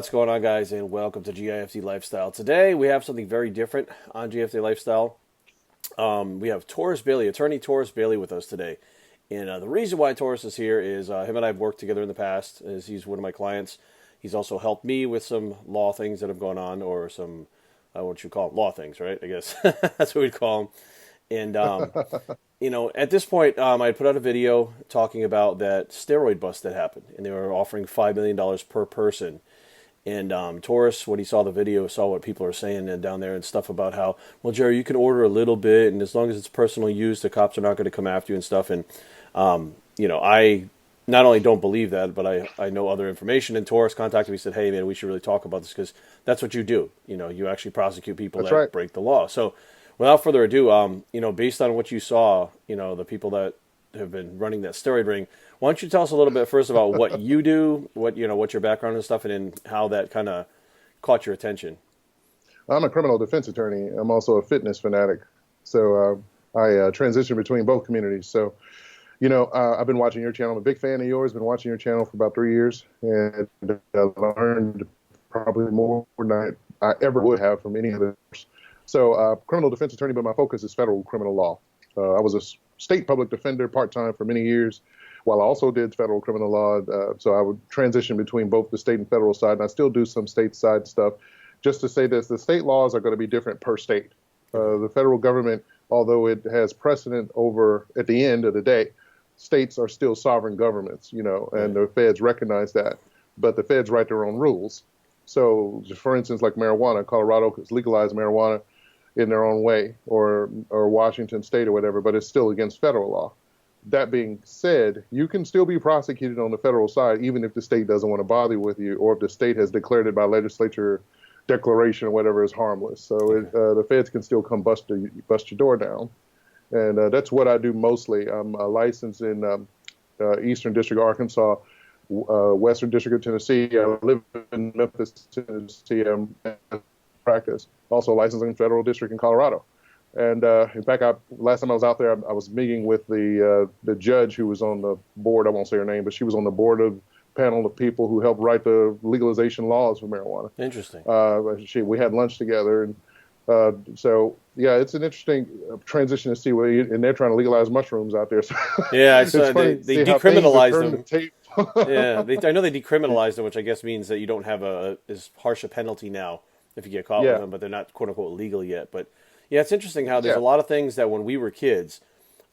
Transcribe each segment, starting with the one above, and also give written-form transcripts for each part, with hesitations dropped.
What's going on, guys, and welcome to GIFD Lifestyle. Today, we have something very different on GIFD Lifestyle. We have Taurus Bailey, attorney Taurus Bailey, with us today. And the reason why Taurus is here is him and I have worked together in the past, as he's one of my clients. He's also helped me with some law things that have gone on, or some, what you call them, law things, right? I guess that's what we'd call them. And, at this point, I put out a video talking about that steroid bust that happened, and they were offering $5 million per person. And Taurus, when he saw the video, saw what people are saying and down there and stuff about how, well, Jerry, you can order a little bit, and as long as it's personal use, the cops are not going to come after you and stuff. And, I not only don't believe that, but I know other information. And Taurus contacted me and said, hey, man, we should really talk about this because that's what you do. You actually prosecute people That's that right. break the law. So without further ado, based on what you saw, the people that have been running that steroid ring, why don't you tell us a little bit first about what you do, what your background and stuff, and then how that kind of caught your attention? I'm a criminal defense attorney. I'm also a fitness fanatic. So I transition between both communities. So, I've been watching your channel. I'm a big fan of yours. Been watching your channel for about 3 years, and learned probably more than I ever would have from any others. So criminal defense attorney, but my focus is federal criminal law. I was a state public defender part-time for many years, while I also did federal criminal law. So I would transition between both the state and federal side, and I still do some state side stuff. Just to say this, the state laws are going to be different per state. The federal government, although it has precedent over, at the end of the day, states are still sovereign governments, and the feds recognize that. But the feds write their own rules. So, for instance, like marijuana, Colorado has legalized marijuana in their own way, or Washington State or whatever, but it's still against federal law. That being said, you can still be prosecuted on the federal side, even if the state doesn't want to bother with you, or if the state has declared it by legislature declaration or whatever is harmless. So the feds can still come bust your door down. And that's what I do mostly. I'm licensed in Eastern District of Arkansas, Western District of Tennessee. I live in Memphis, Tennessee. I'm in practice. Also licensed in Federal District in Colorado. And in fact, last time I was out there, I was meeting with the judge who was on the board. I won't say her name, but she was on the board of panel of people who helped write the legalization laws for marijuana. Interesting. We had lunch together, and so yeah, it's an interesting transition to see and they're trying to legalize mushrooms out there. So Yeah, it's funny they to see how things have decriminalized turned them. the tape. Yeah, I know they decriminalized them, which I guess means that you don't have as harsh a penalty now if you get caught with Yeah, them, but they're not quote unquote legal yet. But yeah, it's interesting how there's a yeah, lot of things that when we were kids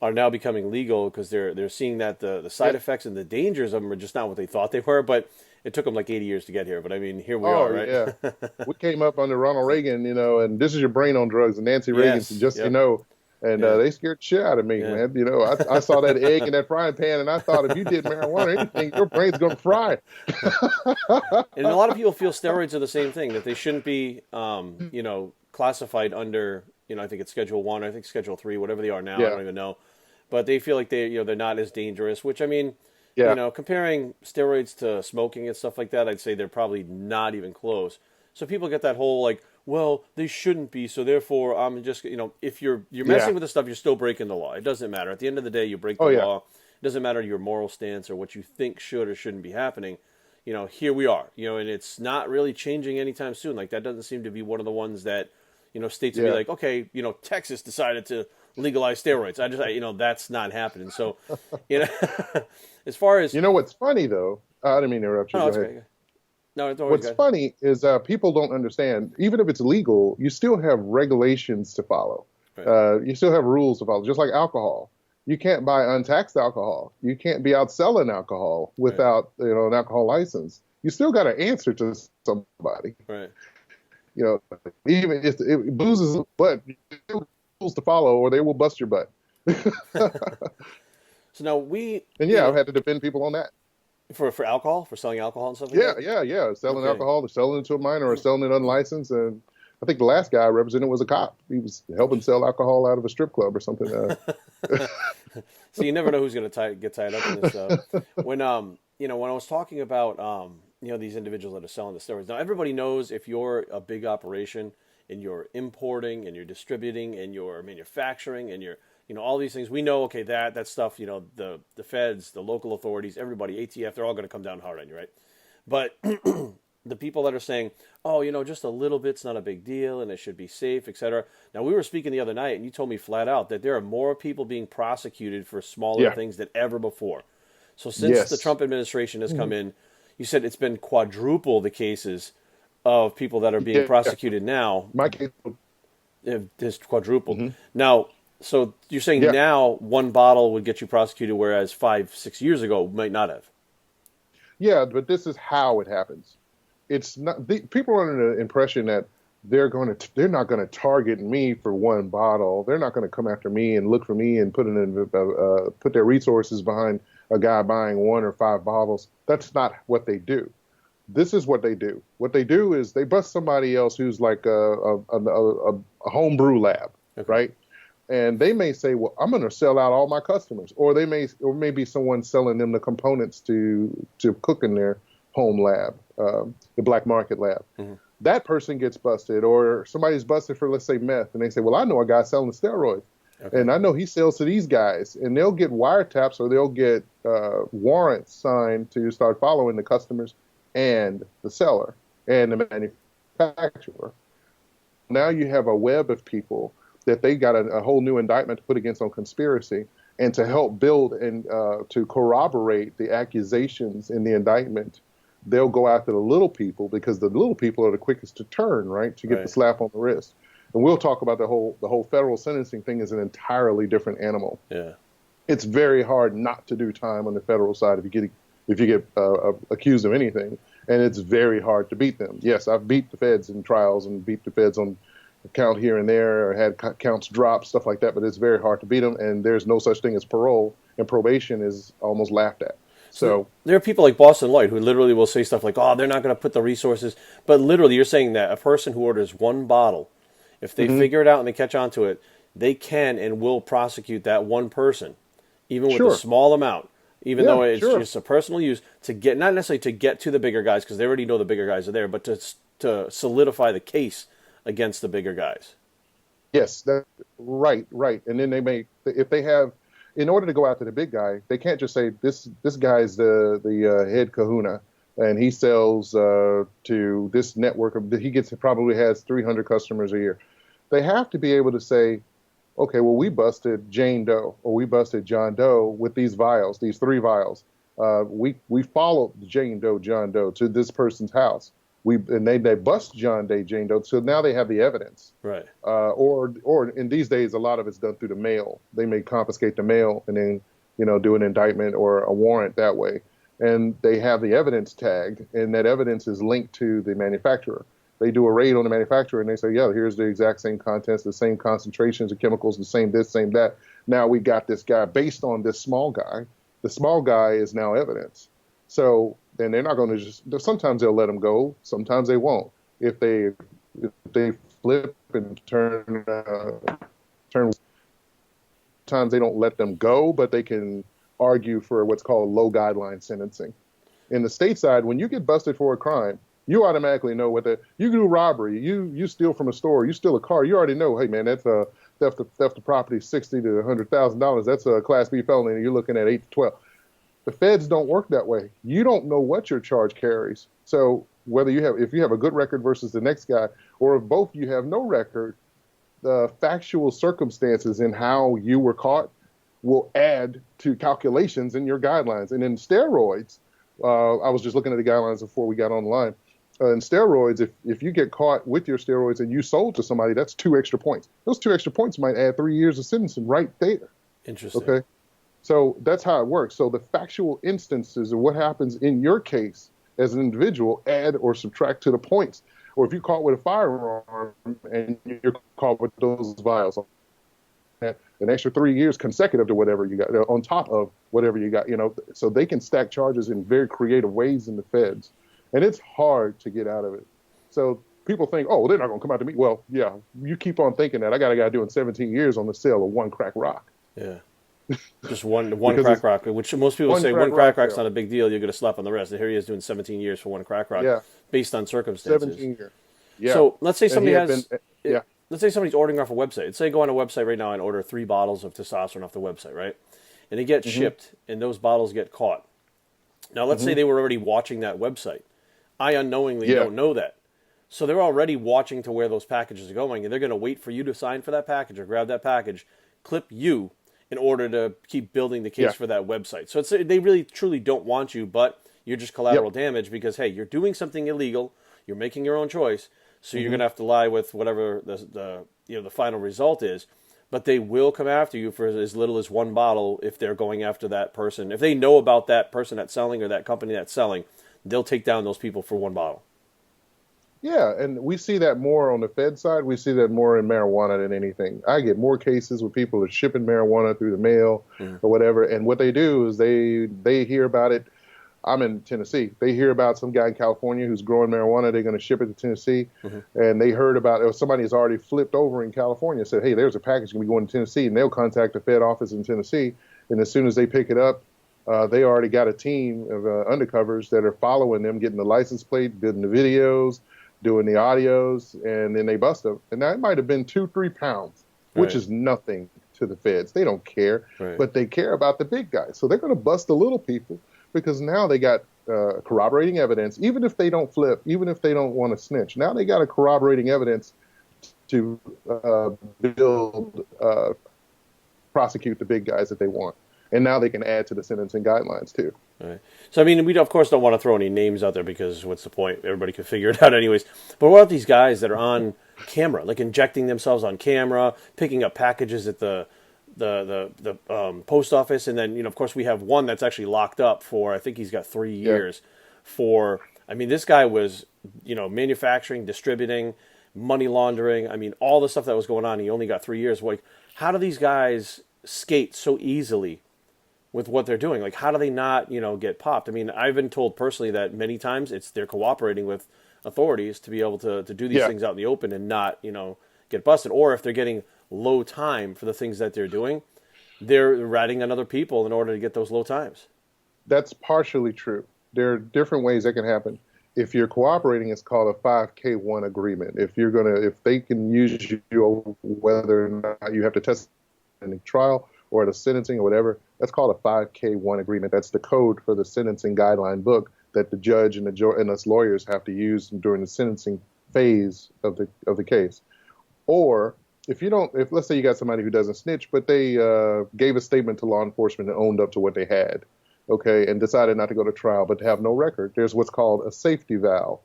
are now becoming legal because they're seeing that the side yeah. effects and the dangers of them are just not what they thought they were. But it took them like 80 years to get here. But I mean, here we Oh are, right? yeah. We came up under Ronald Reagan, and this is your brain on drugs, and Nancy Reagan, Yes. just Yep. and Yeah. they scared the shit out of me, Yeah. man. I saw that egg in that frying pan, and I thought if you did marijuana or anything, your brain's gonna fry. And a lot of people feel steroids are the same thing, that they shouldn't be, classified under, I think it's Schedule 1, I think Schedule 3, whatever they are now, I Yeah, don't even know. But they feel like they're not as dangerous, which I mean, yeah. comparing steroids to smoking and stuff like that, I'd say they're probably not even close. So people get that whole like, well, they shouldn't be, so therefore I'm just, if you're Yeah. messing with the stuff, you're still breaking the law. It doesn't matter. At the end of the day, you break the Oh yeah. law. It doesn't matter your moral stance or what you think should or shouldn't be happening. Here we are, and it's not really changing anytime soon. Like that doesn't seem to be one of the ones that, states would be Yeah. like, okay, Texas decided to legalize steroids. That's not happening. So, you know, as far as, You know what's funny though? I didn't mean to interrupt oh, you. no, Go it's ahead. okay. No, it's always What's good. funny is people don't understand. Even if it's legal, you still have regulations to follow. Right. You still have rules to follow, just like alcohol. You can't buy untaxed alcohol. You can't be out selling alcohol Right. without an alcohol license. You still got to answer to somebody. Right. Even if it bruises a butt, you still have rules to follow, or they will bust your butt. So now we, And yeah, I've had to defend people on that. for alcohol, for selling alcohol and stuff like Yeah, that. yeah, yeah. Selling Okay. alcohol, or selling it to a minor, or selling it unlicensed. And I think the last guy I represented was a cop. He was helping sell alcohol out of a strip club or something. So you never know who's going to get tied up in this stuff. When when I was talking about these individuals that are selling the steroids. Now everybody knows if you're a big operation and you're importing and you're distributing and you're manufacturing and you're all these things, we know, okay, that stuff, the feds, the local authorities, everybody, ATF, they're all going to come down hard on you, right? But the people that are saying, oh, just a little bit's not a big deal and it should be safe, etc. Now, we were speaking the other night and you told me flat out that there are more people being prosecuted for smaller Yeah. things than ever before. So since the Yes. Trump administration has come in, you said it's been quadruple the cases of people that are being Yeah. prosecuted now. My case. It has quadrupled. Now, so you're saying Yeah. now one bottle would get you prosecuted, whereas 5, 6 years ago might not have. Yeah, but this is how it happens. It's not people are under the impression that they're not going to target me for one bottle. They're not going to come after me and look for me and put their resources behind a guy buying 1 or 5 bottles. That's not what they do. This is what they do. What they do is they bust somebody else who's like a homebrew lab, Okay. right? And they may say, well, I'm going to sell out all my customers, or maybe someone selling them the components to cook in their home lab, the black market lab. Mm-hmm. That person gets busted, or somebody's busted for, let's say, meth, and they say, well, I know a guy selling steroids, Okay. and I know he sells to these guys, and they'll get wiretaps or they'll get warrants signed to start following the customers and the seller and the manufacturer. Now you have a web of people that they got a whole new indictment to put against on conspiracy, and to help build and to corroborate the accusations in the indictment, they'll go after the little people because the little people are the quickest to turn, right, to get Right. the slap on the wrist. And we'll talk about the whole federal sentencing thing is an entirely different animal. Yeah. It's very hard not to do time on the federal side if you get accused of anything, and it's very hard to beat them. Yes, I've beat the feds in trials and beat the feds on count here and there, or had counts dropped, stuff like that, but it's very hard to beat them, and there's no such thing as parole, and probation is almost laughed at. So there are people like Boston Lloyd who literally will say stuff like, oh, they're not going to put the resources. But literally, you're saying that a person who orders one bottle, if they figure it out and they catch on to it, they can and will prosecute that one person, even with a Sure. small amount, even Yeah, though it's sure. just a personal use, to get, not necessarily to get to the bigger guys, because they already know the bigger guys are there, but to solidify the case against the bigger guys. Yes, right. And then if they have, in order to go after the big guy, they can't just say this guy's the head kahuna, and he sells to this network probably has 300 customers a year. They have to be able to say, okay, well, we busted Jane Doe or we busted John Doe with these vials, these 3 vials. We followed Jane Doe, John Doe to this person's house. They bust Jane Doe, so now they have the evidence. Right. Or in these days, a lot of it's done through the mail. They may confiscate the mail and then do an indictment or a warrant that way. And they have the evidence tagged, and that evidence is linked to the manufacturer. They do a raid on the manufacturer, and they say, yeah, here's the exact same contents, the same concentrations of chemicals, the same this, same that. Now we got this guy based on this small guy. The small guy is now evidence. So then they're not going to sometimes they'll let them go, sometimes they won't. If they flip and turn, sometimes they don't let them go, but they can argue for what's called low guideline sentencing. In the state side, when you get busted for a crime, you automatically know you do robbery, you steal from a store, you steal a car, you already know, hey man, that's a theft of property, $60,000 to $100,000. That's a Class B felony, and you're looking at 8 to 12. The feds don't work that way. You don't know what your charge carries. So if you have a good record versus the next guy, or if both you have no record, the factual circumstances in how you were caught will add to calculations in your guidelines. And in steroids, I was just looking at the guidelines before we got on the line. In steroids, if you get caught with your steroids and you sold to somebody, that's 2 extra points. Those 2 extra points might add 3 years of sentencing right there. Interesting. Okay. So that's how it works. So the factual instances of what happens in your case as an individual add or subtract to the points. Or if you're caught with a firearm and you're caught with those vials, an extra 3 years consecutive to whatever you got, on top of whatever you got, so they can stack charges in very creative ways in the feds. And it's hard to get out of it. So people think, oh, well, they're not going to come out to me. Well, yeah, you keep on thinking that. I got a guy doing 17 years on the sale of 1 crack rock. Yeah. Just one crack rock, which most people say one crack rock's not a big deal. You're going to slap on the wrist. And here he is doing 17 years for 1 crack rock, based on circumstances. 17 years. Yeah. So let's say somebody let's say somebody's ordering off a website. Let's say go on a website right now and order 3 bottles of testosterone off the website, right? And they get shipped, and those bottles get caught. Now, let's say they were already watching that website. I unknowingly Yeah. don't know that. So they're already watching to where those packages are going, and they're going to wait for you to sign for that package or grab that package, clip you in order to keep building the case Yeah. for that website. So they really truly don't want you, but you're just collateral Yep. damage because, hey, you're doing something illegal, you're making your own choice, so you're Mm-hmm. going to have to lie with whatever the final result is. But they will come after you for as little as one bottle if they're going after that person. If they know about that person that's selling or that company that's selling, they'll take down those people for one bottle. Yeah, and we see that more on the Fed side. We see that more in marijuana than anything. I get more cases where people are shipping marijuana through the mail or whatever, and what they do is they hear about it. I'm in Tennessee. They hear about some guy in California who's growing marijuana. They're going to ship it to Tennessee, and they heard about it. Somebody has already flipped over in California and said, "Hey, there's a package going to be going to Tennessee," and they'll contact the Fed office in Tennessee, and as soon as they pick it up, they already got a team of undercovers that are following them, getting the license plate, getting the videos, doing the audios, and then they bust them. And that might have been 2-3 pounds, which Right. is nothing to the feds. They don't care, Right. but they care about the big guys. So they're going to bust the little people because now they got corroborating evidence, even if they don't flip, even if they don't want to snitch. Now they got a corroborating evidence to prosecute the big guys that they want. And now they can add to the sentencing guidelines too. Right. So, I mean, we of course don't want to throw any names out there because what's the point? Everybody can figure it out anyways. But what about these guys that are on camera, like injecting themselves on camera, picking up packages at the post office, and then of course we have one that's actually locked up for I think he's got 3 years for. I mean, this guy was manufacturing, distributing, money laundering. I mean, all the stuff that was going on. He only got 3 years. Like, how do these guys skate so easily with what they're doing? Like, how do they not, get popped? I mean, I've been told personally that many times they're cooperating with authorities to be able to do these things out in the open and not, get busted. Or if they're getting low time for the things that they're doing, they're ratting on other people in order to get those low times. That's partially true. There are different ways that can happen. If you're cooperating, it's called a 5K1 agreement. If they can use you, whether or not you have to test in the trial or at a sentencing or whatever, that's called a 5K1 agreement. That's the code for the sentencing guideline book that the judge and us lawyers have to use during the sentencing phase of the case. Or if let's say you got somebody who doesn't snitch, but they gave a statement to law enforcement and owned up to what they had, okay, and decided not to go to trial but to have no record, there's what's called a safety valve.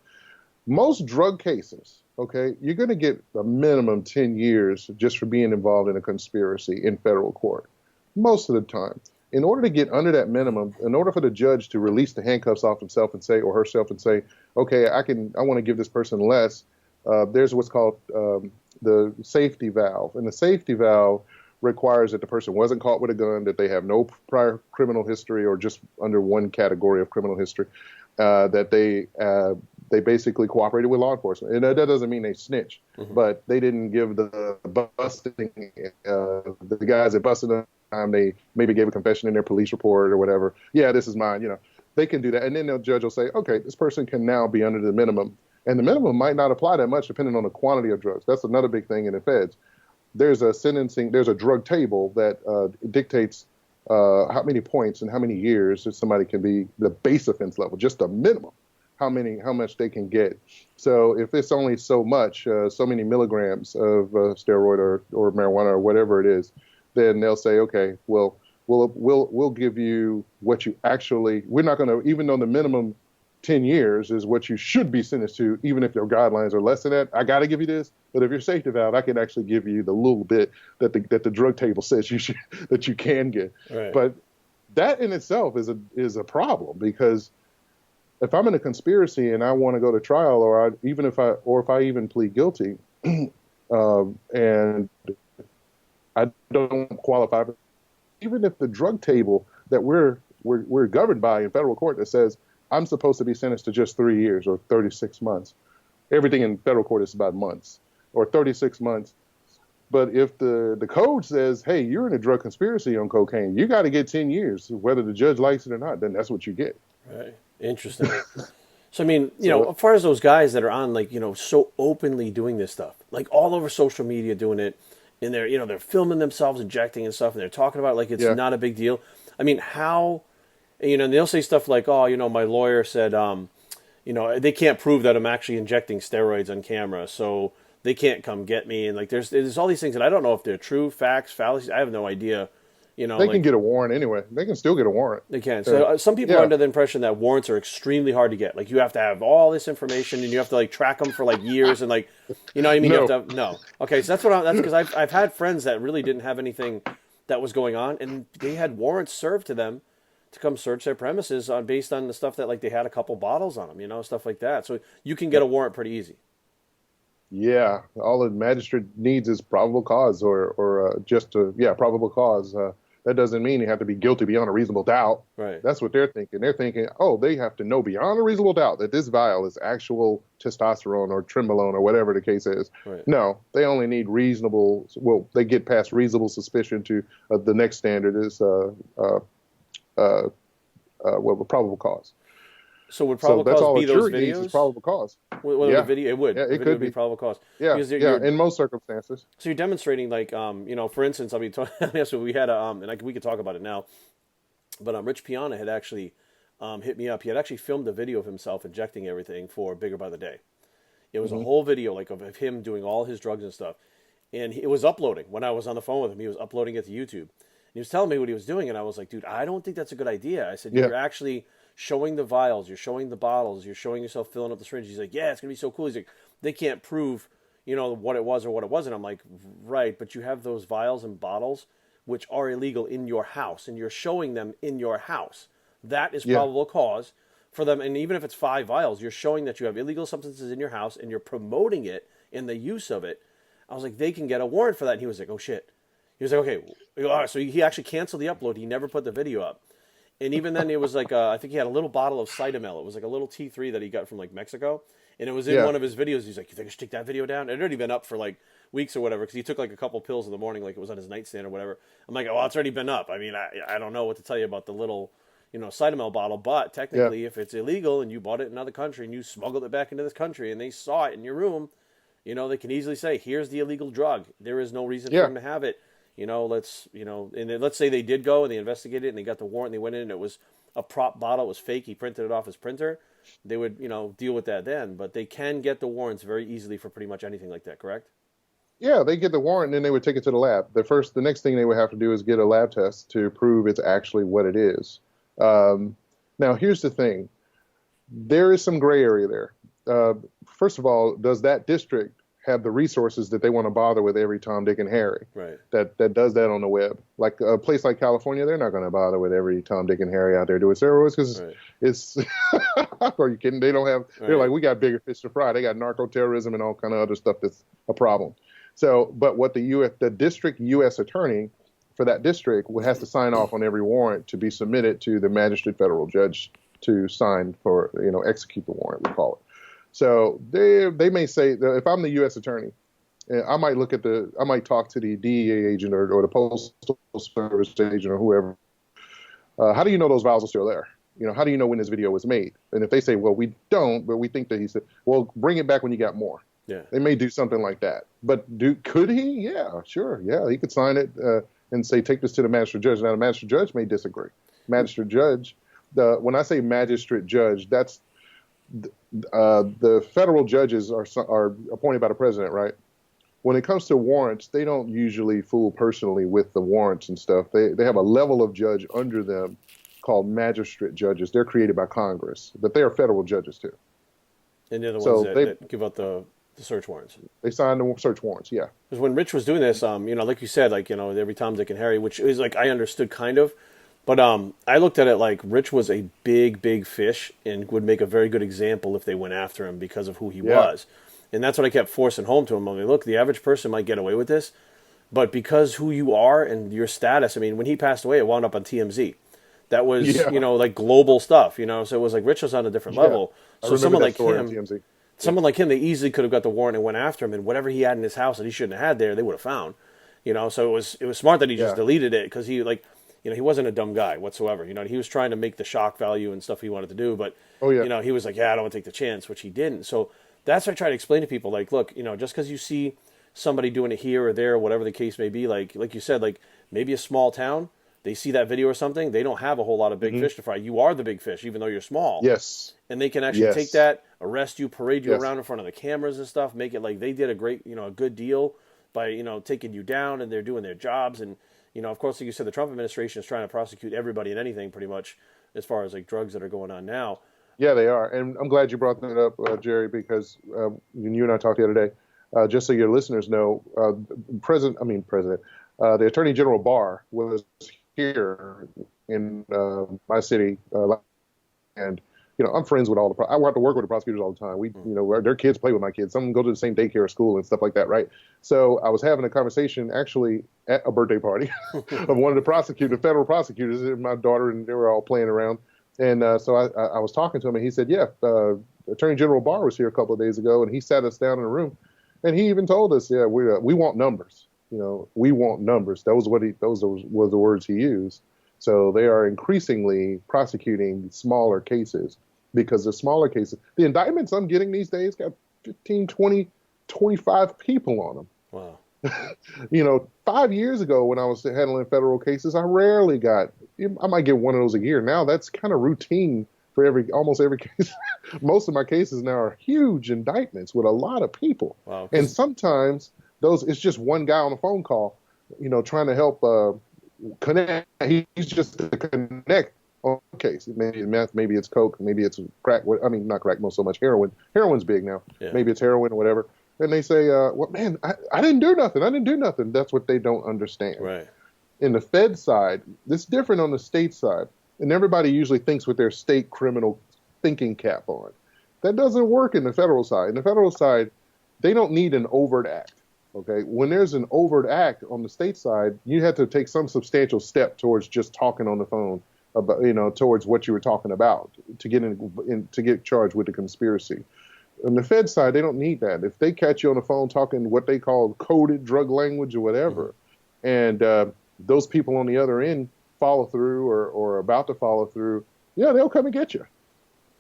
Most drug cases, okay, you're going to get a minimum 10 years just for being involved in a conspiracy in federal court. Most of the time. In order to get under that minimum, in order for the judge to release the handcuffs off himself and say, or herself and say, okay, I want to give this person less, there's what's called the safety valve. And the safety valve requires that the person wasn't caught with a gun, that they have no prior criminal history or just under one category of criminal history, that they basically cooperated with law enforcement. And that doesn't mean they snitch, but they didn't give the busting, the guys that busted them, they maybe gave a confession in their police report or whatever. Yeah, this is mine, They can do that. And then the judge will say, okay, this person can now be under the minimum. And the minimum might not apply that much depending on the quantity of drugs. That's another big thing in the feds. There's a drug table that dictates how many points and how many years that somebody can be the base offense level, just a minimum, how much they can get. So if it's only so much, so many milligrams of steroid or marijuana or whatever it is, then they'll say, okay, well, we'll give you what you actually. We're not going to, even though the minimum 10 years is what you should be sentenced to, even if your guidelines are less than that. I got to give you this, but if you're safety valve, I can actually give you the little bit that the drug table says that you can get. Right. But that in itself is a problem, because if I'm in a conspiracy and I want to go to trial, or if I even plead guilty, and I don't qualify, even if the drug table that we're governed by in federal court that says I'm supposed to be sentenced to just 3 years or 36 months. Everything in federal court is about months or 36 months. But if the code says, hey, you're in a drug conspiracy on cocaine, you got to get 10 years, whether the judge likes it or not, then that's what you get. Right. Interesting. So, I mean, as far as those guys that are on, so openly doing this stuff, like all over social media doing it, and they're filming themselves injecting and stuff, and they're talking about like it's not a big deal. I mean, how... and they'll say stuff like, oh, my lawyer said, they can't prove that I'm actually injecting steroids on camera, so they can't come get me. And like, there's all these things that I don't know if they're true, facts, fallacies. I have no idea. They can Like get a warrant anyway. They can still get a warrant. they can. So some people are Yeah. under the impression that warrants are extremely hard to get. Like you have to have all this information and you have to like track them for like years and like, you know what I mean? You No. have to no. Okay, so that's because I've had friends that really didn't have anything that was going on, and they had warrants served to them to come search their premises on based on the stuff that like they had a couple bottles on them, stuff like that. So you can get a warrant pretty easy. Yeah, all the magistrate needs is probable cause or just probable cause. That doesn't mean you have to be guilty beyond a reasonable doubt. Right. That's what they're thinking. They're thinking, oh, they have to know beyond a reasonable doubt that this vial is actual testosterone or trenbolone or whatever the case is. Right. No, they only need reasonable. Well, they get past reasonable suspicion to the next standard is probable cause. So would probable that's cause all be a those jury needs is videos? probable cause. Well, Yeah. the video it would. Yeah, The it video could would be be. probable cause. Yeah, Because yeah. In most circumstances. so you're demonstrating like for instance, I mean, yes, we had we could talk about it now, but Rich Piana had actually hit me up. He had actually filmed a video of himself injecting everything for Bigger by the Day. It was a whole video like of him doing all his drugs and stuff, and it was uploading when I was on the phone with him. He was uploading it to YouTube, and he was telling me what he was doing, and I was like, dude, I don't think that's a good idea. I said, Yeah. you're actually showing the vials, you're showing the bottles, you're showing yourself filling up the syringe. He's like, yeah, it's gonna be so cool. He's like, they can't prove what it was or what it wasn't. I'm like, right, but you have those vials and bottles which are illegal in your house, and you're showing them in your house. That is Yeah. probable cause for them. And even if it's 5 vials, you're showing that you have illegal substances in your house and you're promoting it in the use of it. I was like, they can get a warrant for that. And he was like, oh shit. He was like, okay. All right. So he actually canceled the upload. He never put the video up. And even then, it was like, I think he had a little bottle of Cytomel. It was like a little T3 that he got from like Mexico. And it was in Yeah. one of his videos. He's like, you think I should take that video down? It had already been up for like weeks or whatever because he took like a couple pills in the morning, like it was on his nightstand or whatever. I'm like, oh, it's already been up. I mean, I don't know what to tell you about the little, Cytomel bottle, but technically, if it's illegal and you bought it in another country and you smuggled it back into this country and they saw it in your room, they can easily say, here's the illegal drug. There is no reason for him to have it. Let's say they did go and they investigated it and they got the warrant and they went in and it was a prop bottle, it was fake, he printed it off his printer, they would, deal with that then. But they can get the warrants very easily for pretty much anything like that, correct? Yeah, they get the warrant and then they would take it to the lab. The next thing they would have to do is get a lab test to prove it's actually what it is. Now, here's the thing. There is some gray area there. First of all, does that district have the resources that they want to bother with every Tom, Dick, and Harry? Right. That does that on the web. Like a place like California, they're not going to bother with every Tom, Dick, and Harry out there doing steroids because it's. Are you kidding? They don't have. They're like, we got bigger fish to fry. They got narco-terrorism and all kind of other stuff that's a problem. So, but what the district U.S. attorney for that district has to sign off on every warrant to be submitted to the magistrate federal judge to sign for, execute the warrant, we call it. So they may say that if I'm the U.S. attorney, I might talk to the DEA agent or the Postal Service agent or whoever. How do you know those vials are still there? How do you know when this video was made? And if they say, well, we don't, but we think that he said, well, bring it back when you got more. Yeah. They may do something like that. But could he? Yeah, sure. Yeah, he could sign it and say, take this to the magistrate judge. Now, the magistrate judge may disagree. Magistrate judge, when I say magistrate judge, that's the federal judges are appointed by the president, right? When it comes to warrants, they don't usually fool personally with the warrants and stuff. They have a level of judge under them called magistrate judges. They're created by Congress, but they are federal judges too. And they're the ones that give out the search warrants. They sign the search warrants, yeah. Because when Rich was doing this, like you said, every Tom, Dick, and Harry, which is like I understood kind of, but I looked at it like Rich was a big, big fish and would make a very good example if they went after him because of who he was. And that's what I kept forcing home to him. I mean, look, the average person might get away with this, but because who you are and your status, I mean, when he passed away, it wound up on TMZ. That was, like global stuff, so it was like Rich was on a different level. So someone like him, someone like him, they easily could have got the warrant and went after him, and whatever he had in his house that he shouldn't have had there, they would have found, So it was smart that he just deleted it because he he wasn't a dumb guy whatsoever. He was trying to make the shock value and stuff he wanted to do, but he was like, I don't want to take the chance, which he didn't. So that's what I try to explain to people. Like, look, just because you see somebody doing it here or there, or whatever the case may be, like you said, like maybe a small town, they see that video or something, they don't have a whole lot of big fish to fry. You are the big fish, even though you're small. Yes. And they can actually take Yes. that, arrest you, parade you Yes. around in front of the cameras and stuff, make it like they did a great, a good deal by, taking you down, and they're doing their jobs. And, of course, like you said, the Trump administration is trying to prosecute everybody and anything pretty much as far as like drugs that are going on now. Yeah, they are. And I'm glad you brought that up, Jerry, because you and I talked the other day. Just so your listeners know, the Attorney General Barr was here in my city, and I'm friends with all the. I have to work with the prosecutors all the time. We, their kids play with my kids. Some of them go to the same daycare or school and stuff like that, right? So I was having a conversation actually at a birthday party of one of the federal prosecutors, and my daughter, and they were all playing around. And so I was talking to him, and he said, yeah, Attorney General Barr was here a couple of days ago, and he sat us down in a room, and he even told us, yeah, we want numbers. We want numbers. Those were the words he used. So they are increasingly prosecuting smaller cases, because the smaller cases, the indictments I'm getting these days got 15, 20, 25 people on them. Wow. 5 years ago when I was handling federal cases, I might get one of those a year. Now that's kind of routine for almost every case. Most of my cases now are huge indictments with a lot of people. Wow. And sometimes it's just one guy on a phone call, trying to help connect. He's just to connect on a case. Maybe it's meth, maybe it's coke, maybe it's crack. I mean, not crack, so much heroin. Heroin's big now. Yeah. Maybe it's heroin or whatever. And they say, well, man, I didn't do nothing. I didn't do nothing. That's what they don't understand. Right. In the Fed side, it's different on the state side. And everybody usually thinks with their state criminal thinking cap on. That doesn't work in the federal side. In the federal side, they don't need an overt act. Okay, when there's an overt act on the state side, you have to take some substantial step towards just talking on the phone about, towards what you were talking about to get charged with the conspiracy. On the Fed side, they don't need that. If they catch you on the phone talking what they call coded drug language or whatever, and those people on the other end follow through or about to follow through, yeah, they'll come and get you.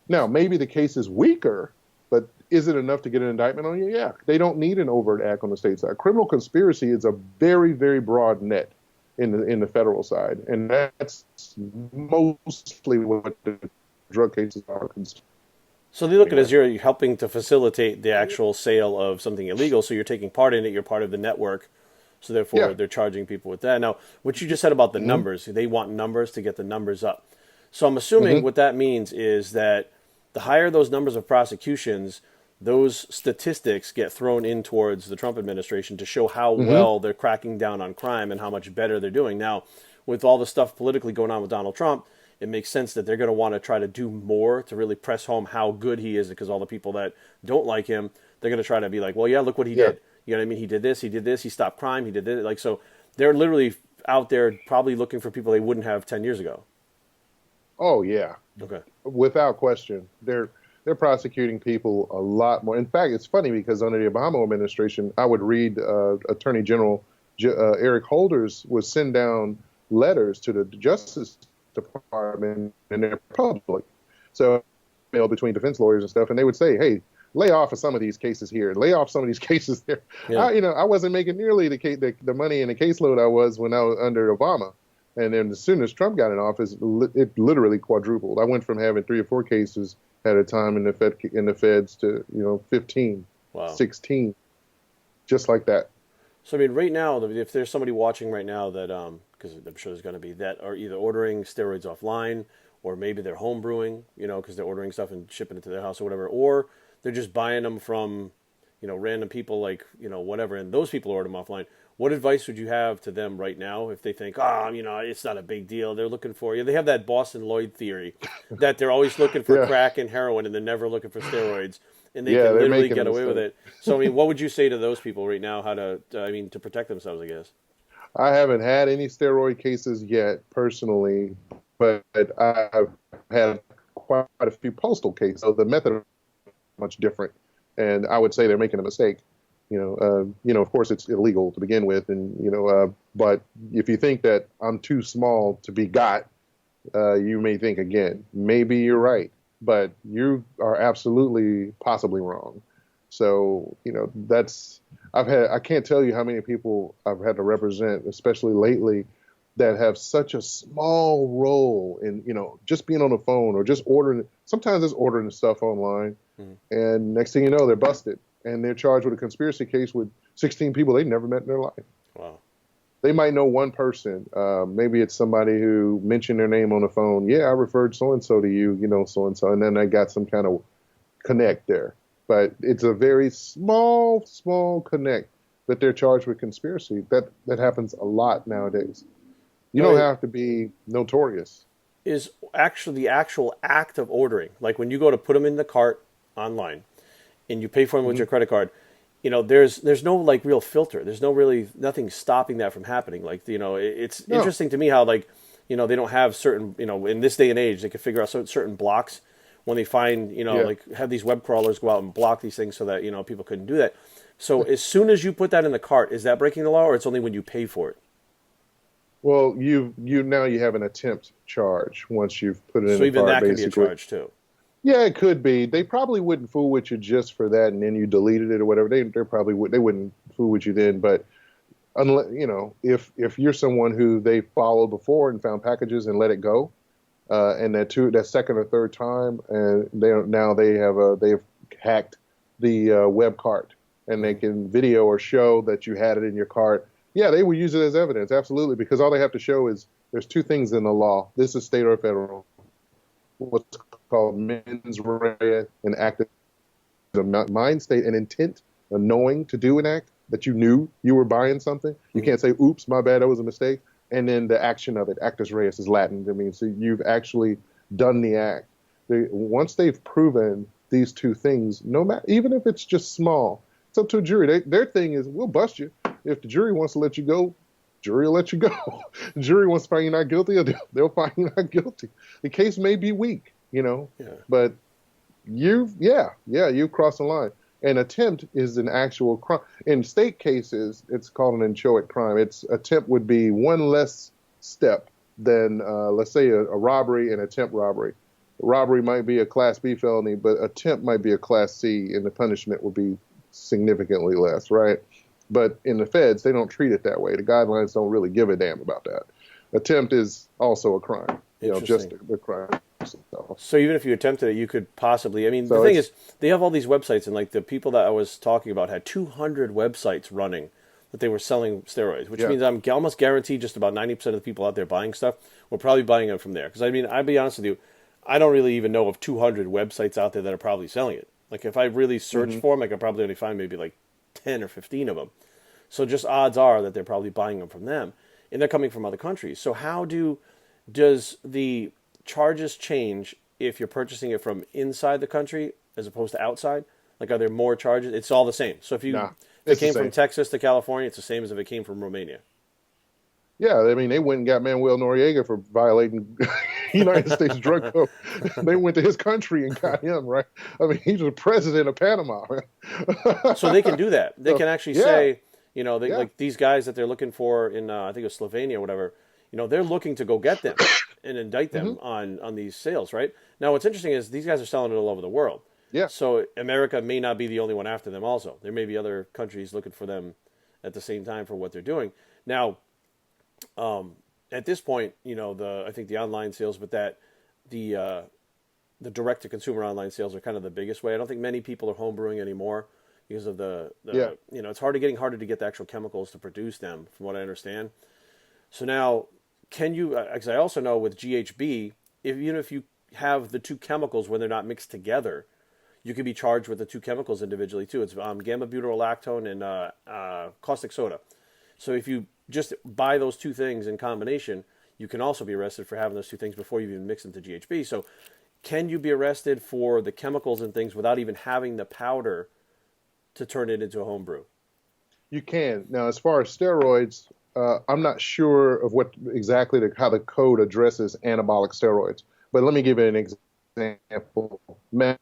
Now, maybe the case is weaker, but is it enough to get an indictment on you? Yeah. They don't need an overt act on the state side. Criminal conspiracy is a very, very broad net in the federal side, and that's mostly what the drug cases are concerned. So they look at it as you're helping to facilitate the actual sale of something illegal, so you're taking part in it, you're part of the network, so therefore they're charging people with that. Now, what you just said about the numbers, they want numbers to get the numbers up. So I'm assuming what that means is that the higher those numbers of prosecutions, those statistics get thrown in towards the Trump administration to show how well they're cracking down on crime and how much better they're doing. Now, with all the stuff politically going on with Donald Trump, it makes sense that they're going to want to try to do more to really press home how good he is, because all the people that don't like him, they're going to try to be like, well, yeah, look what he did. You know what I mean? He did this, he stopped crime, he did this. Like, so they're literally out there probably looking for people they wouldn't have 10 years ago. Oh, yeah. Okay. Without question. They're prosecuting people a lot more. In fact, it's funny because under the Obama administration, I would read Attorney General Eric Holder's would send down letters to the Justice Department, and they're public. So, between defense lawyers and stuff, and they would say, hey, lay off of some of these cases here, lay off some of these cases there. Yeah. I wasn't making nearly the money in the caseload I was when I was under Obama. And then as soon as Trump got in office, it literally quadrupled. I went from having 3 or 4 cases at a time in the feds to 15, 16, just like that. So I mean, right now, if there's somebody watching right now that, because I'm sure there's going to be, that are either ordering steroids offline, or maybe they're home brewing, because they're ordering stuff and shipping it to their house or whatever, or they're just buying them from, random people like, whatever, and those people order them offline. What advice would you have to them right now if they think, it's not a big deal? They're looking for, they have that Boston Lloyd theory that they're always looking for crack and heroin and they're never looking for steroids, and they can literally get away with it. So, I mean, what would you say to those people right now, how to protect themselves, I guess? I haven't had any steroid cases yet personally, but I've had quite a few postal cases. So the method is much different, and I would say they're making a mistake. Of course, it's illegal to begin with, and but if you think that I'm too small to be got, you may think again. Maybe you're right, but you are absolutely possibly wrong. So I can't tell you how many people I've had to represent, especially lately, that have such a small role in, just being on the phone or just ordering. Sometimes it's ordering stuff online, and next thing you know, they're busted and they're charged with a conspiracy case with 16 people they never met in their life. Wow. They might know one person. Maybe it's somebody who mentioned their name on the phone. Yeah, I referred so-and-so to you, so-and-so. And then they got some kind of connect there. But it's a very small connect that they're charged with conspiracy. That happens a lot nowadays. You don't have to be notorious. Is actually the actual act of ordering, like when you go to put them in the cart online and you pay for them with your credit card, there's no like real filter. There's nothing stopping that from happening. Like, it's interesting to me how they don't have certain, in this day and age, they can figure out certain blocks when they find, like have these web crawlers go out and block these things so that, people couldn't do that. So as soon as you put that in the cart, is that breaking the law, or it's only when you pay for it? Well, you have an attempt charge once you've put it in the cart. So even that basically. can be a charge too. Yeah, it could be. They probably wouldn't fool with you just for that, and then you deleted it or whatever. They probably would. They wouldn't fool with you then. But unless if you're someone who they followed before and found packages and let it go, and that second or third time, and they've hacked the web cart, and they can video or show that you had it in your cart. Yeah, they will use it as evidence, absolutely, because all they have to show is there's two things in the law. This is state or federal. What's called mens rea and actus, a mind state, an intent, a knowing to do an act, that you knew you were buying something. You can't say, oops, my bad, that was a mistake. And then the action of it, actus reus is Latin. That means so you've actually done the act. Once they've proven these two things, no matter, even if it's just small, it's up to a jury. Their thing is, we'll bust you. If the jury wants to let you go, jury will let you go. The jury wants to find you not guilty, they'll find you not guilty. The case may be weak, but you've crossed the line. An attempt is an actual crime. In state cases, it's called an inchoate crime. Attempt would be one less step than, let's say, a robbery and attempt robbery. Robbery might be a Class B felony, but attempt might be a Class C, and the punishment would be significantly less, right? But in the feds, they don't treat it that way. The guidelines don't really give a damn about that. Attempt is also a crime, just the crime. So even if you attempted it, you could possibly, the thing is, they have all these websites, and like the people that I was talking about had 200 websites running that they were selling steroids, which means I'm almost guaranteed just about 90% of the people out there buying stuff were probably buying it from there. Because I'll be honest with you, I don't really even know of 200 websites out there that are probably selling it. Like if I really search for them, I could probably only find maybe like 10 or 15 of them. So just odds are that they're probably buying them from them, and they're coming from other countries. So does the charges change if you're purchasing it from inside the country as opposed to outside? Like, are there more charges? It's all the same. So if it came from Texas to California, it's the same as if it came from Romania. Yeah, they went and got Manuel Noriega for violating United States drug code. They went to his country and got him, right? He's the president of Panama. So they can do that. They can actually say, like these guys that they're looking for in, I think it was Slovenia or whatever, they're looking to go get them and indict them on these sales, right? Now, what's interesting is these guys are selling it all over the world. Yeah. So America may not be the only one after them also. There may be other countries looking for them at the same time for what they're doing. Now, at this point, I think the online sales, but the direct-to-consumer online sales are kind of the biggest way. I don't think many people are homebrewing anymore because of it's getting harder to get the actual chemicals to produce them, from what I understand. So now, can you, because I also know with GHB, even if you have the two chemicals when they're not mixed together, you can be charged with the two chemicals individually too. It's gamma-butyrolactone and caustic soda. So if you just buy those two things in combination, you can also be arrested for having those two things before you even mix them to GHB. So can you be arrested for the chemicals and things without even having the powder to turn it into a home brew? You can. Now, as far as steroids, I'm not sure of what exactly how the code addresses anabolic steroids. But let me give you an example. Meth.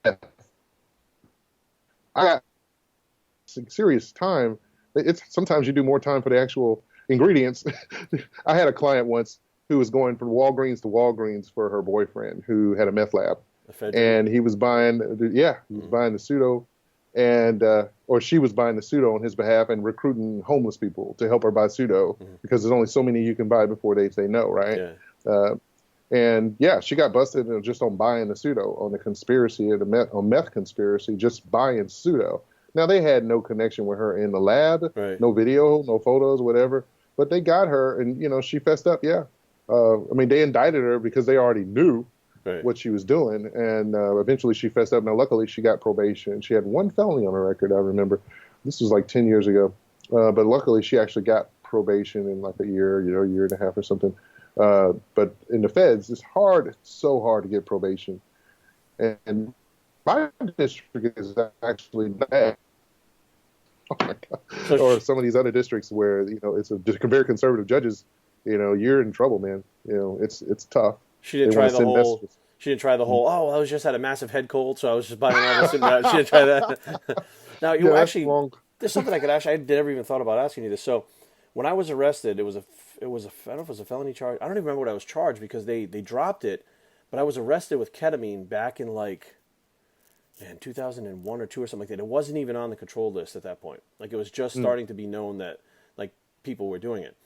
I got serious time. Sometimes you do more time for the actual ingredients. I had a client once who was going from Walgreens to Walgreens for her boyfriend who had a meth lab. And he was buying, buying the pseudo and or she was buying the pseudo on his behalf and recruiting homeless people to help her buy pseudo because there's only so many you can buy before they say no, right? Yeah. And yeah, she got busted just on buying the pseudo, on the conspiracy, on meth conspiracy, just buying pseudo. Now they had no connection with her in the lab, Right. no video, no photos, whatever. But they got her, and she fessed up. Yeah, I mean they indicted her because they already knew Right. what she was doing, and eventually she fessed up. Now luckily she got probation. She had one felony on her record. I remember this was like 10 years ago, but luckily she actually got probation in like a year, a year and a half or something. But in the feds, it's so hard to get probation. And my district is actually bad. Oh my God. So Or some of these other districts where, it's very conservative judges, you're in trouble, man. It's tough. she didn't They try want to the send whole. messages. She didn't try the whole. Oh, I was just had a massive head cold, so I was just buying all this. She didn't try that. Now Yeah, you that's actually. wrong. There's something I could actually. I never even thought about asking you this. So, when I was arrested, it was a. I don't know if it was a felony charge. I don't even remember what I was charged because they dropped it, but I was arrested with ketamine back in like, man, 2001 or two or something like that. It wasn't even on the control list at that point. Like it was just starting to be known that like people were doing it,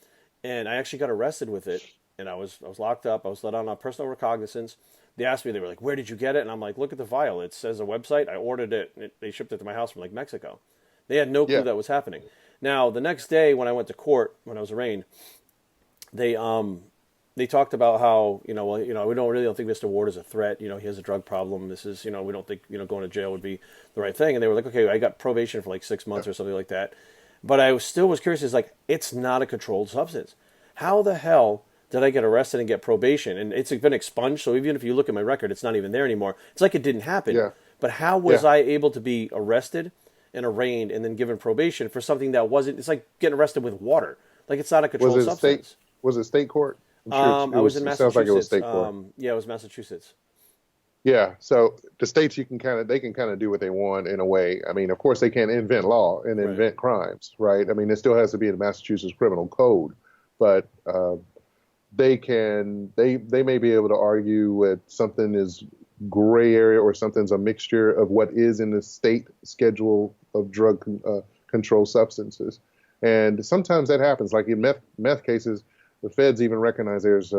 and I actually got arrested with it, and I was locked up. I was let on a personal recognizance. They asked me, they were like, "Where did you get it?" And I'm like, "Look at the vial. It says a website. I ordered it. And they shipped it to my house from like Mexico." They had no clue Yeah. that was happening. Now the next day when I went to court when I was arraigned, they talked about how we don't think Mr. Ward is a threat. He has a drug problem. This is we don't think going to jail would be the right thing. And they were like, okay, I got probation for like 6 months or something like that. But I still was curious. It's like it's not a controlled substance. How the hell did I get arrested and get probation? And it's been expunged. So even if you look at my record, it's not even there anymore. It's like it didn't happen. Yeah. But how was Yeah. I able to be arrested and arraigned and then given probation for something that wasn't? It's like getting arrested with water. Like it's not a Was controlled it substance. was it state court? I'm sure I was in it sounds like it was Massachusetts. state court. Yeah, it was Massachusetts. Yeah, so the states they can kind of do what they want in a way. I mean, of course they can't invent law and Right. invent crimes, right? I mean, it still has to be in the Massachusetts criminal code, but they may be able to argue that something is gray area or something's a mixture of what is in the state schedule of drug controlled substances, and sometimes that happens. Like in meth cases, the feds even recognize there's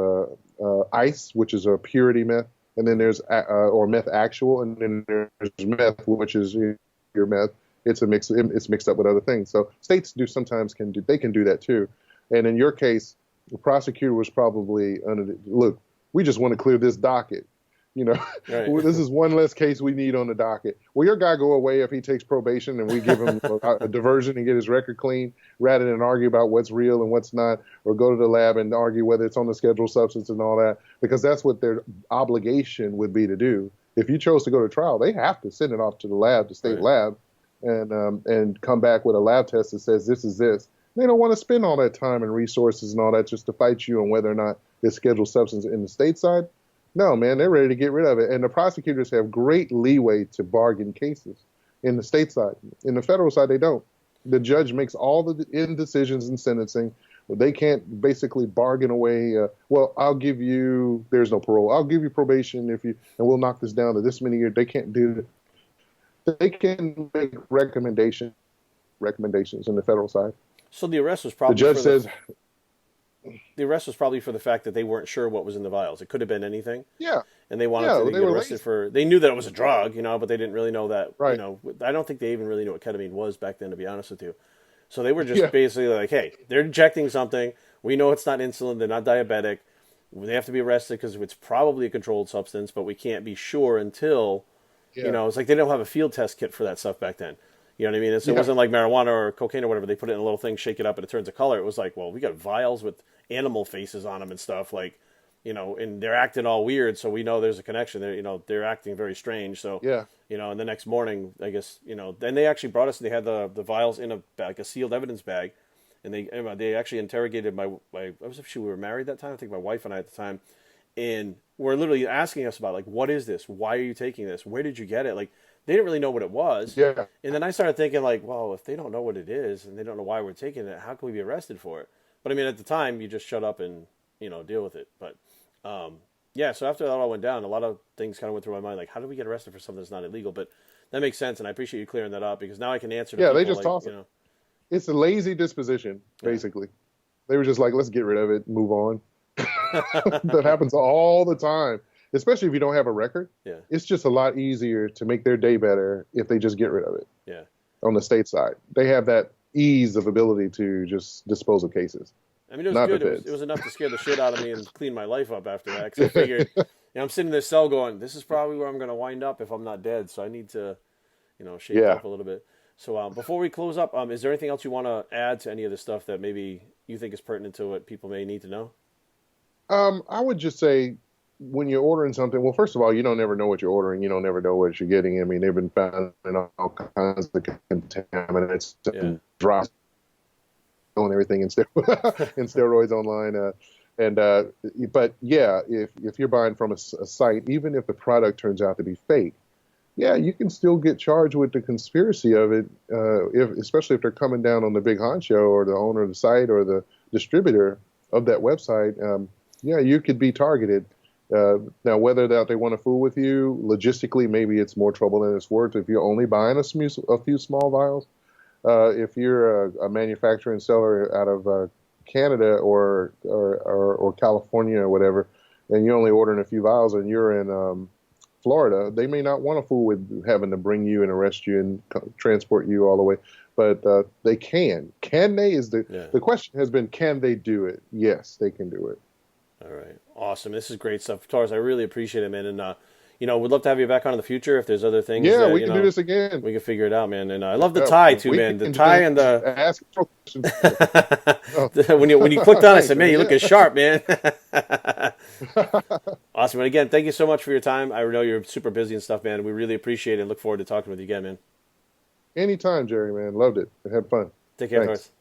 ice, which is a purity meth. And then there's or meth actual, and then there's meth, which is your meth. It's a mix. It's mixed up with other things. So states sometimes can do that too. And in your case, the prosecutor was probably look. We just want to clear this docket. Right. This is one less case we need on the docket. Will your guy go away if he takes probation and we give him a diversion and get his record clean, rather than argue about what's real and what's not, or go to the lab and argue whether it's on the scheduled substance and all that? Because that's what their obligation would be to do. If you chose to go to trial, they have to send it off to the lab, the state lab, and come back with a lab test that says this is this. They don't want to spend all that time and resources and all that just to fight you on whether or not it's scheduled substance in the state side. No, man, they're ready to get rid of it. And the prosecutors have great leeway to bargain cases in the state side. In the federal side, they don't. The judge makes all the decisions in sentencing. They can't basically bargain away, I'll give you, there's no parole. I'll give you probation and we'll knock this down to this many years. They can't do it. They can make recommendations in the federal side. So the arrest was The probably judge says, the arrest was probably for the fact that they weren't sure what was in the vials. It could have been anything. yeah, And they wanted Yeah, to they get were arrested lazy. for. They knew that it was a drug, but they didn't really know that. Right. I don't think they even really knew what ketamine was back then, to be honest with you. So they were just Yeah. basically like, "Hey, they're injecting something. We know it's not insulin. They're not diabetic. They have to be arrested because it's probably a controlled substance, but we can't be sure until." Yeah. It's like they don't have a field test kit for that stuff back then. You know what I mean? It Yeah. wasn't like marijuana or cocaine or whatever. They put it in a little thing, shake it up, and it turns a color. It was like, well, we got vials with animal faces on them and stuff, like, and they're acting all weird, so we know there's a connection. They're acting very strange. So, Yeah. and the next morning, I guess, then they actually brought us. They had the vials in a sealed evidence bag, and they actually interrogated my. I was if we were married that time. I think my wife and I at the time, and were literally asking us about like, what is this? Why are you taking this? Where did you get it? Like, they didn't really know what it was. Yeah. And then I started thinking like, well, if they don't know what it is and they don't know why we're taking it, how can we be arrested for it? But I mean, at the time, you just shut up and deal with it. But yeah, so after that all went down, a lot of things kind of went through my mind, like how do we get arrested for something that's not illegal? But That makes sense, and I appreciate you clearing that up because now I can answer to Yeah, they people just like, toss it. It's a lazy disposition, basically. They were just like, let's get rid of it, move on. That happens all the time, especially if you don't have a record. Yeah. It's just a lot easier to make their day better if they just get rid of it. Yeah. On the state side, they have that ease of ability to just dispose of cases. I mean, it was Not good. the It feds. was enough to scare the shit out of me and clean my life up after that. Because I figured, I'm sitting in this cell going, this is probably where I'm going to wind up if I'm not dead. So I need to, shape up a little bit. So before we close up, is there anything else you want to add to any of the stuff that maybe you think is pertinent to what people may need to know? I would just say when you're ordering something, well, first of all, you don't ever know what you're ordering. You don't never know what you're getting. I mean, they've been found in all kinds of contaminants and drops and everything in steroids online. But yeah, if you're buying from a site, even if the product turns out to be fake, yeah, you can still get charged with the conspiracy of it, especially if they're coming down on the big honcho or the owner of the site or the distributor of that website. Yeah, you could be targeted. Now, whether that they want to fool with you, logistically, maybe it's more trouble than it's worth if you're only buying a few small vials. If you're a manufacturer and seller out of Canada or California or whatever, and you're only ordering a few vials and you're in Florida, they may not want to fool with having to bring you and arrest you and transport you all the way. But they can. Can they? The question has been, can they do it? Yes, they can do it. All right. Awesome. This is great stuff. Taurus, I really appreciate it, man. And, we'd love to have you back on in the fucher if there's other things. Yeah, we can do this again. We can figure it out, man. And I love the tie, too, man. The tie and the... Ask when you clicked on it, I said, man, you're looking sharp, man. Awesome. And again, thank you so much for your time. I know you're super busy and stuff, man. We really appreciate it and look forward to talking with you again, man. Anytime, Jerry, man. Loved it. Had fun. Take care, Taurus.